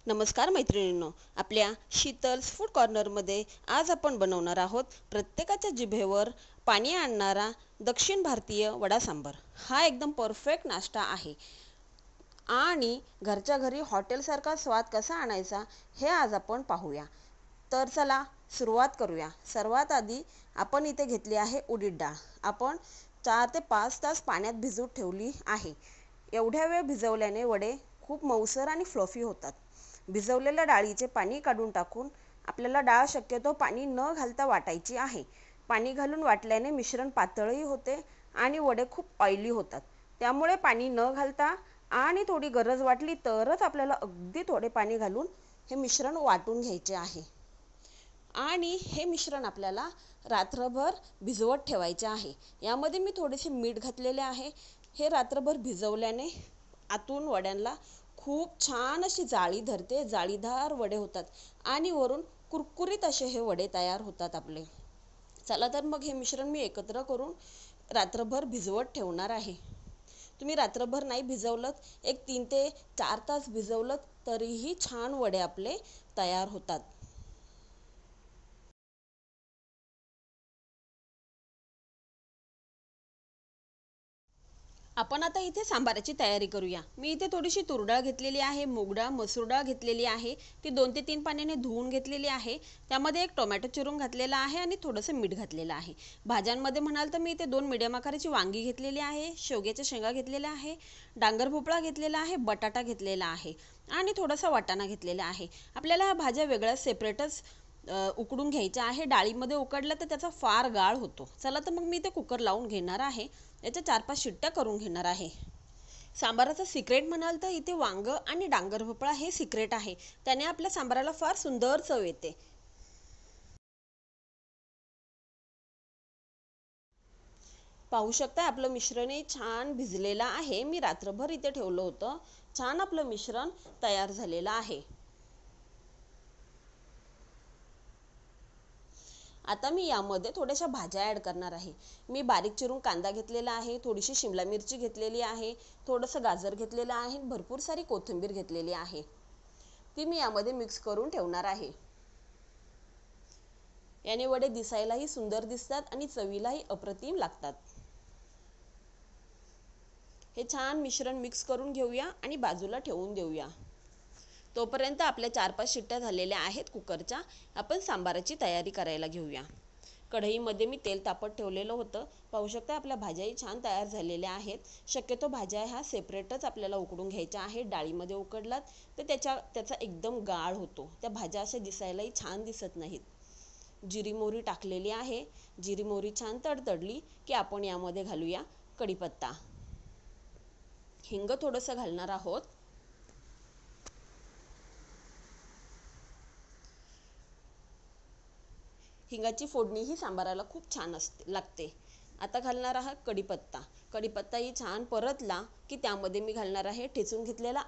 नमस्कार मैत्रिणींनो, आपल्या शीतल्स फूड कॉर्नरमध्ये आज आपण बनवणार आहोत प्रत्येकाच्या जिभेवर पाणी आणणारा दक्षिण भारतीय वडा सांबार। हा एकदम परफेक्ट नाश्ता आहे आणि घरच्या घरी हॉटेलसारखा स्वाद कसा आणायचा हे आज आपण पाहूया। तर चला सुरुवात करूया। सर्वात आधी आपण इथे घेतली आहे उडीद डाळ। आपण 4 ते 5 तास पाण्यात भिजवून ठेवली आहे। एवढ्या वेळ भिजवल्याने वडे खूप मऊसर आणि फ्लफी होतात। भिजवलेल्या डाळीचे पाणी काढून टाकून आपल्याला डाळ शक्यतो पाणी न घालता वाटायची आहे। पाणी घालून वाटल्याने मिश्रण पातळही होते आणि वडे खूप ऑइली होतात। त्यामुळे पाणी न घालता आणि थोडी गरज वाटली तरच आपल्याला अगदी थोडे पाणी घालून हे मिश्रण वाटून घ्यायचे आहे आणि हे मिश्रण आपल्याला रात्रभर भिजवत ठेवायचे आहे। यामध्ये मी थोडेसे मीठ घातलेले आहे। हे रात्रभर भिजवल्याने आतून वड्यांना खूप छान अशी जाळी धरते, जाळीदार वडे होतात आणि वरून कुरकुरीत असे हे वडे तयार होतात आपले। चला तर मग हे मिश्रण मी एकत्र करून रात्रभर भिजवत ठेवणार आहे। तुम्ही रात्रभर नाही भिजवलत, एक 3 ते 4 तास भिजवलत तरीही छान वडे आपले तयार होतात। आपण आता इथे सांबाराची तयारी करूया। मी इथे थोडीशी तूर डाळ घेतलेली आहे, मूग डाळ, मसूर डाळ घेतलेली आहे। ती 2 ते 3 पाण्याने धुवून घेतलेली आहे। त्यामध्ये एक टोमॅटो चिरून घातलेला आहे आणि थोडंसं मीठ घातलेलं आहे। भाज्यांमध्ये म्हणाल तर मी इथे 2 मीडियम आकाराची वांगी घेतलेली आहे, शेवग्याच्या शेंगा घेतलेल्या आहे, डांगर भोपळा घेतलेला आहे, बटाटा घेतलेला आहे आणि थोडासा वाटाणा घेतलेला आहे। आपल्याला ह्या भाज्या वेगळ्या सेपरेटच उकडून घ्यायच्या आहे। डाळीमध्ये उकडलं तर त्याचा फार गाळ होतो। चला तर मग मी इथे कुकर लावून घेणार आहे। याच्या 4-5 शिट्ट्या करून घेणार आहे। सांबाराचा सिक्रेट म्हणाल तर इथे वांग आणि डांगर भोपळा हे सिक्रेट आहे। त्याने आपल्या सांबाराला फार सुंदर चव येते। पाहू शकता आपलं मिश्रणही छान भिजलेलं आहे। मी रात्रभर इथे ठेवलं होतं। छान आपलं मिश्रण तयार झालेलं आहे। आता मी यामध्ये थोड्याशा भाज्या ॲड करणार आहे। मी बारीक चिरून कांदा घेतलेला आहे, थोडीशी शिमला मिरची घेतलेली आहे, थोडंसं गाजर घेतलेलं आहे, भरपूर सारी कोथिंबीर घेतलेली आहे। ती मी यामध्ये मिक्स करून ठेवणार आहे। याने वडे दिसायलाही सुंदर दिसतात आणि चवीलाही अप्रतिम लागतात। हे छान मिश्रण मिक्स करून घेऊया आणि बाजूला ठेवून देऊया। तोपर्यंत आपल्या 4-5 शिट्ट्या झालेल्या आहेत कुकरच्या। आपण सांबाराची तयारी करायला घेऊया। कढईमध्ये मी तेल तापत ठेवलेलं होतं। पाहू शकता आपल्या भाज्याही छान तयार झालेल्या आहेत। शक्यतो भाज्या ह्या सेपरेटच आपल्याला उकडून घ्यायच्या आहेत। डाळीमध्ये उकडलात तर त्याचा एकदम गाळ होतो। त्या भाज्या अशा दिसायलाही छान दिसत नाहीत। जिरी मोहरी टाकलेली आहे। जिरी मोहरी छान तडतडली की आपण यामध्ये घालूया कढीपत्ता, हिंग थोडंसं घालणार आहोत। हिंगाची फोडणी ही सांबाराला खूप छान लागते। आता घालणार आहात कढीपत्ता। कढीपत्ताही छान परतला की त्यामध्ये मी घालणार आहे ठेचून घेतलेलं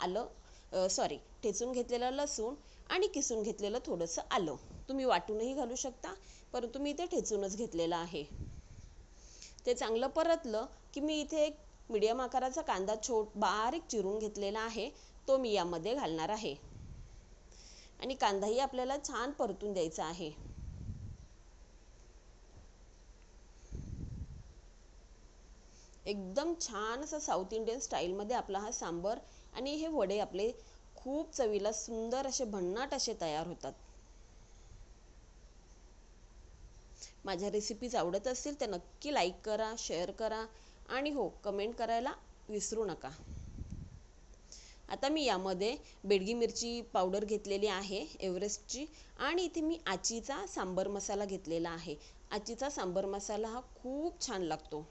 लसूण आणि किसून घेतलेलं थोडंसं आलं। तुम्ही वाटूनही घालू शकता, परंतु मी इथे ठेचूनच घेतलेलं आहे। ते चांगलं परतलं की मी इथे एक मीडियम आकाराचा कांदा बारीक चिरून घेतलेला आहे, तो मी यामध्ये घालणार आहे आणि कांदाही आपल्याला छान परतून द्यायचा आहे। एकदम छान असं साऊथ इंडियन स्टाईलमध्ये आपला हा सांबर आणि हे वडे आपले खूप चवीला सुंदर असे भन्नाट असे तयार होतात। माझ्या रेसिपीज आवडत असतील तर नक्की लाईक करा, शेअर करा आणि हो, कमेंट करायला विसरू नका। आता मी यामध्ये बेडगी मिरची पावडर घेतलेली आहे एव्हरेस्टची आणि इथे मी आचीचा सांबर मसाला घेतलेला आहे। आचीचा सांबर मसाला हा खूप छान लागतो।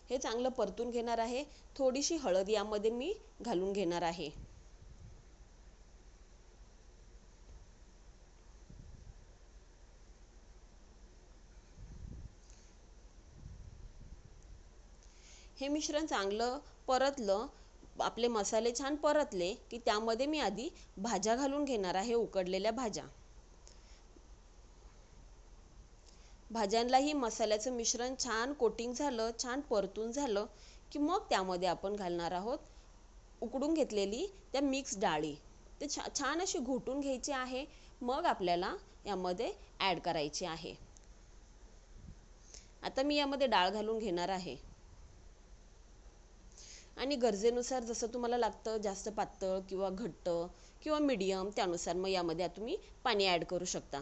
हे चांगलं परतून घेणार आहे। थोडीशी हळद यामध्ये मी घालून घेणार आहे। हे मिश्रण चांगलं परतलं, आपले मसाले छान परतले की त्यामध्ये मी आधी भाज्या घालून घेणार आहे, उकडलेल्या भाज्या। भाज्यांनाही मसाल्याचं मिश्रण छान कोटिंग झालं, छान परतून झालं की मग त्यामध्ये आपण घालणार आहोत उकडून घेतलेली त्या मिक्स डाळी. ते छान अशी घोटून घ्यायची आहे. मग आपल्याला यामध्ये ॲड करायची आहे. आता मी यामध्ये डाळ घालून घेणार आहे आणि गरजेनुसार जसं तुम्हाला लागतं जास्त पातळ किंवा घट्ट किंवा मीडियम त्यानुसार मग यामध्ये तुम्ही पाणी ॲड करू शकता.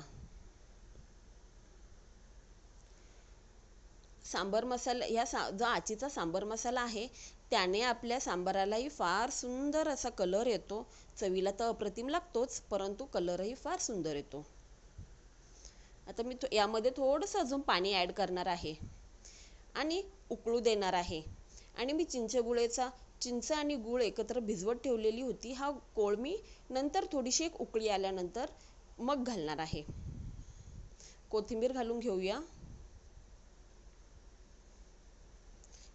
सांबर मसाला जो आचीचा सांबर मसाला आहे त्याने आपल्या सांबारालाही फार सुंदर असा कलर येतो. चवीला तर अप्रतिम लागतोच, परंतु कलरही फार सुंदर येतो. आता मी यामध्ये थोडंसं अजून पाणी ॲड करणार आहे आणि उकळू देणार आहे. आणि मी चिंच आणि गूळ एकत्र भिजवत ठेवलेली होती. हा कोळ मी नंतर थोडीशी एक उकळी आल्यानंतर मग घालणार आहे. कोथिंबीर घालून घेऊया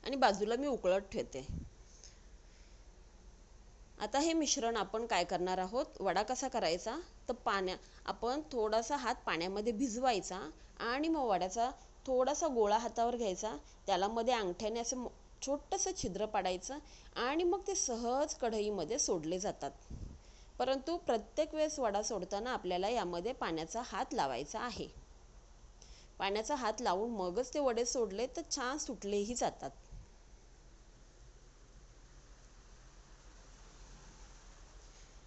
आणि बाजूला मी उकळत ठेवते. आता हे मिश्रण आपण काय करणार आहोत, वडा कसा करायचा तर आपण थोडासा हात पाण्यामध्ये भिजवायचा आणि मग वड्याचा थोडासा गोळा हातावर घ्यायचा, त्याला मध्ये अंगठ्याने असं छोटंसं छिद्र पाडायचं आणि मग ते सहज कढईमध्ये सोडले जातात. परंतु प्रत्येक वेळेस वडा सोडताना आपल्याला यामध्ये पाण्याचा हात लावायचा आहे. पाण्याचा हात लावून मगच ते वडे सोडले तर छान सुटलेही जातात.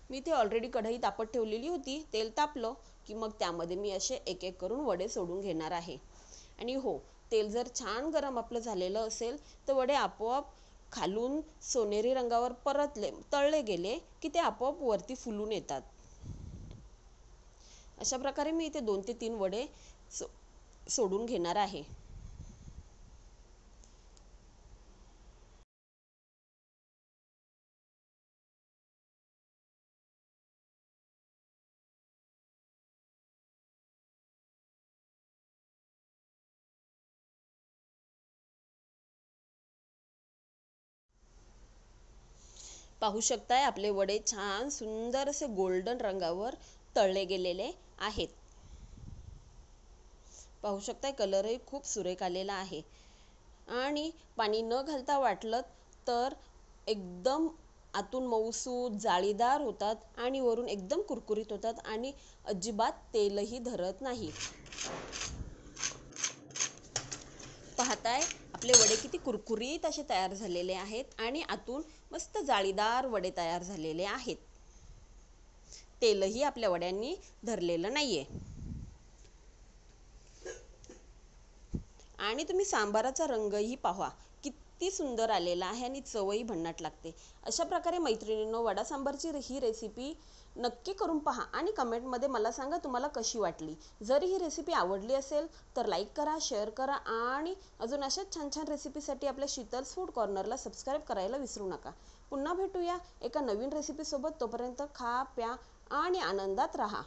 मी ते ऑलरेडी कढई तापत ठेवलेली होती. तेल तापलं की मग त्यामध्ये मी असे एक एक करून वडे सोडून घेणार आहे. आणि हो, तेल जर छान गरम आपलं झालेलं असेल तर वडे आपोआप खालून सोनेरी रंगावर तळले गेले की ते आपोआप वरती फुलून येतात. अशा प्रकारे मी इथे 2 ते 3 वडे सोडून घेणार आहे. पाहू शकताय आपले वडे छान सुंदर असे गोल्डन रंगावर तळले गेलेले आहेत. पाहू शकताय कलरही खूप सुरेख आलेला आहे. आणि पाणी न घालता वाटलं तर एकदम आतून मऊसूत जाळीदार होतात आणि वरून एकदम कुरकुरीत होतात आणि अजिबात तेलही धरत नाही. पाहताय आपले वडे किती कुरकुरीत असे तयार झालेले आहेत आणि आतून मस्त जाळीदार वडे तयार झालेले आहेत. तेलही आपल्या वड्यांनी धरलेलं नाहीये. आणि तुम्ही सांबाराचा रंगही पहा किती सुंदर आलेला आहे आणि चवही भन्नाट लागते. अशा प्रकारे मैत्रिणींनो, वडा सांबारची ही रेसिपी नक्की करून पहा आणि कमेंटमध्ये मला सांगा तुम्हाला कशी वाटली. जर ही रेसिपी आवडली असेल तर लाईक करा, शेअर करा आणि अजून अशाच छान छान रेसिपीसाठी आपल्या शीतल्स फूड कॉर्नरला सबस्क्राईब करायला विसरू नका. पुन्हा भेटूया एका नवीन रेसिपीसोबत. तोपर्यंत खा, प्या आणि आनंदात राहा.